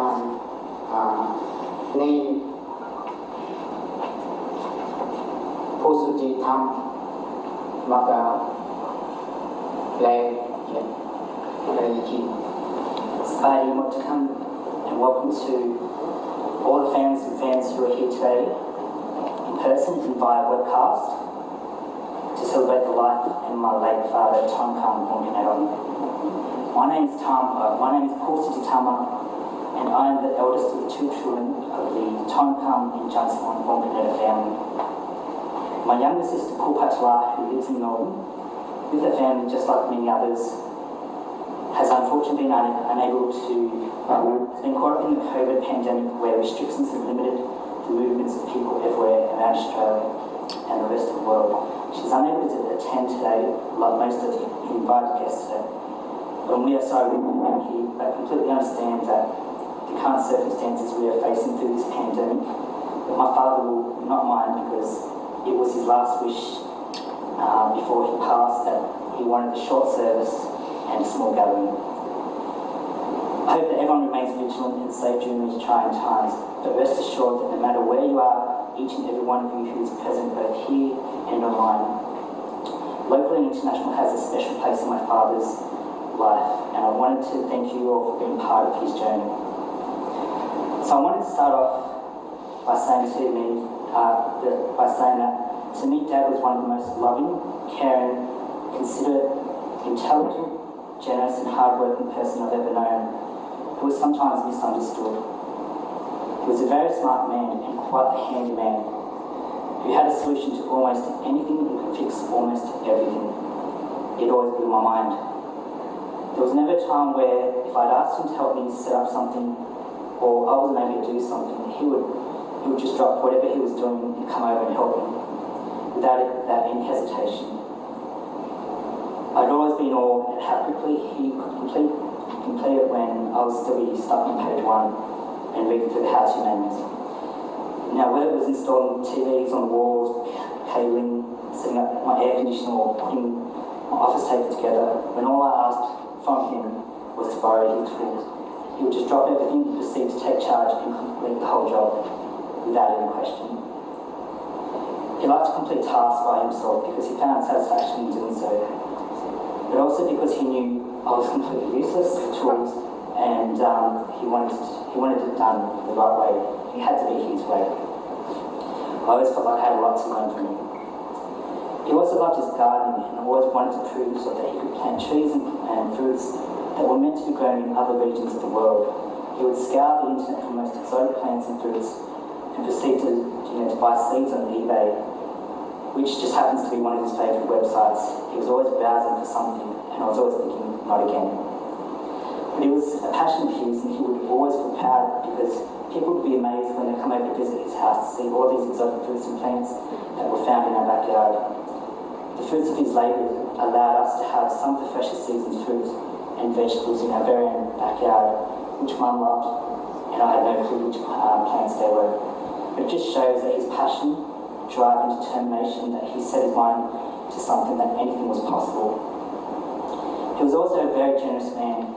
การนี่ผู้สุจิธรรมมากล่าวและคิด Society want to come and welcome to all the families and fans who are here today in person and via webcast to celebrate the life of my late father, Tom Kam from Canada. My name is Paul Sititama, and I am the eldest of the two children of the Tom Kam and Johnson from Canada family. My younger sister, Paul Patwa, who lives in Melbourne, with her family just like many others, has unfortunately been unable to been caught up in the COVID pandemic where restrictions have limited the movements of people everywhere around Australia and the rest of the world. She's unable to attend today, like most of the invited guests today. And we are sorry we can't be here, but completely understand that the current circumstances we are facing through this pandemic. But my father will not mind because it was his last wish before he passed that he wanted a short service and a small gathering. I hope that everyone remains vigilant and safe during these trying times, but rest assured that no matter where you are, each and every one of you who is present both here and online, local and international has a special place in my father's life, and I wanted to thank you all for being part of his journey. So I wanted to start off by saying that to me, Dad was one of the most loving, caring, considerate, intelligent, generous and hard-working person I've ever known, who was sometimes misunderstood. He was a very smart man and quite the handy man, who had a solution to almost anything and could fix almost everything. It always blew my mind. There was never a time where if I'd asked him to help me set up something or I wasn't able to do something, he would just drop whatever he was doing and come over and help me without any hesitation. I'd always been awed at how quickly he could complete it when I was still stuck on page 1 and reading through the how-to manuals. Now, whether it was installing TVs on the walls, cabling, setting up my air conditioner or putting my office tables together, when all I asked from him was to borrow his tools, he would just drop everything and proceed to take charge and complete the whole job without any question. He liked to complete tasks by himself because he found satisfaction in doing so, but also because he knew I was completely useless with tools and he wanted it done the right way. It had to be his way. I always felt like I had a lot to learn from him. He also loved his gardening and always wanted to prove so that he could plant trees and fruits that were meant to be grown in other regions of the world. He would scour the internet for most exotic plants and fruits and proceed to buy seeds on eBay, which just happens to be one of his favourite websites. He was always browsing for something, and I was always thinking, not again. But it was a passion of his, and he would always feel proud because people would be amazed when they come over to visit his house to see all these exotic fruits and plants that were found in our backyard. The fruits of his labour allowed us to have some of the freshest seasoned fruit and vegetables in our very own backyard, which Mum loved, and I had no clue which plants they were. But it just shows that his passion, drive and determination, that he set his mind to something that anything was possible. He was also a very generous man,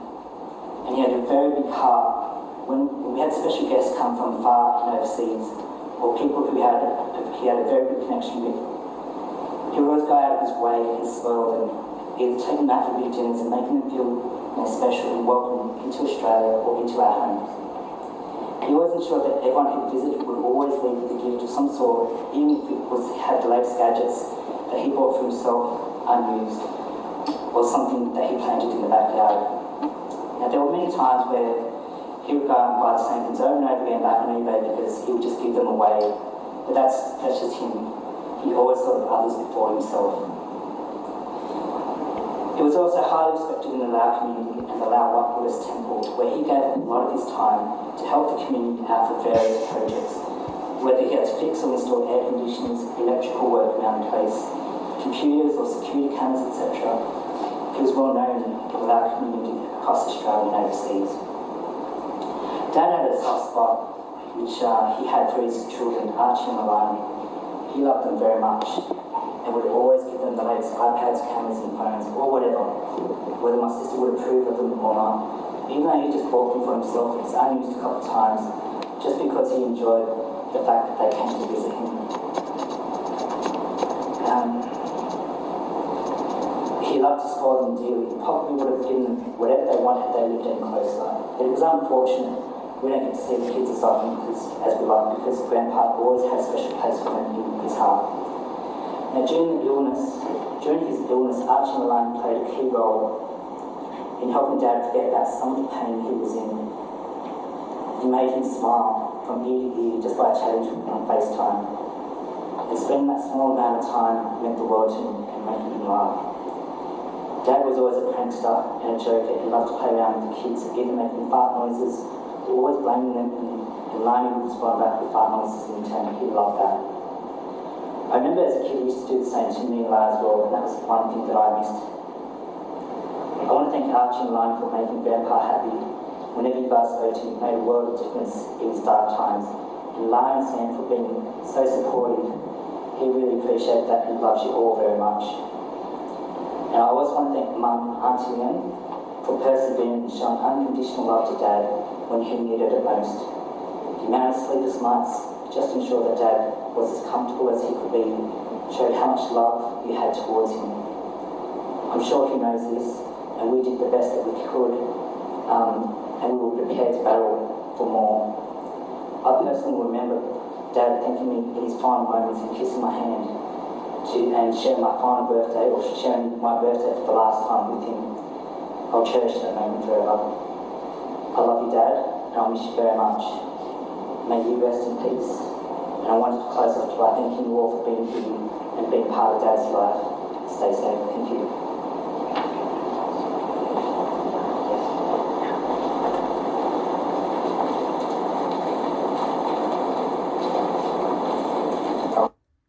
and he had a very big heart. When we had special guests come from far and overseas, or people who he had a very good connection with, he would always go out of his way and spoil them, either taking them out for big dinners and making them feel special and welcome into Australia or into our homes. He always ensured that everyone who visited would always leave with a gift of some sort, even if it had the latest gadgets that he bought for himself unused, or something that he planted in the backyard. Now, there were many times where he would go out and buy the same things over and over again back on eBay because he would just give them away. But that's just him. He always thought of others before himself. He was also highly respected in the Lao community and the Lao Wat Buddhist temple, where he gave a lot of his time to help the community out for various projects, whether he had to fix or install air conditioners, electrical work around the place, computers or security cameras, etc. He was well known in the Lao community across Australia and overseas. Dad had a soft spot which he had for his children, Archie and Milani. He loved them very much and would always give them the latest iPads, cameras and phones or whatever, whether my sister would approve of them or not. Even though he just bought them for himself, it's only used a couple of times, just because he enjoyed the fact that they came to visit him. He loved to spoil them dearly. He probably would have given them whatever they wanted had they lived any closer. But it was unfortunate we don't get to see the kids as often as we like, because Grandpa always had a special place for them in his heart. Now during his illness, Archie and Elaine played a key role in helping Dad forget about some of the pain he was in. He made him smile from ear to ear just by chatting to him on FaceTime. And spending that small amount of time meant the world to him and making him laugh. Dad was always a prankster and a joker. He loved to play around with the kids, even making fart noises, always blaming them, and Lani would respond back with fart noises in return. He loved that. I remember as a kid he used to do the same to me and Lara as well, and that was one thing that I missed. I want to thank Archie and Lani for making Grandpa happy. Whenever you guys spoke to him, it made a world of difference in his dark times. And Lani and Sam for being so supportive. He really appreciated that and loves you all very much. And I also want to thank Mum and Auntie Lynn for persevering and showing unconditional love to Dad when he needed it most. The amount of sleepless nights just to ensure that Dad was as comfortable as he could be showed how much love you had towards him. I'm sure he knows this, and we did the best that we could, and we were prepared to battle for more. I personally remember Dad thanking me in his final moments and kissing my hand and sharing my final birthday, or sharing my birthday for the last time with him. I'll cherish that moment forever. I love you, Dad, and I miss you very much. May you rest in peace. And I wanted to close off by thanking you all for being here and being part of Dad's life. Stay safe. Thank you.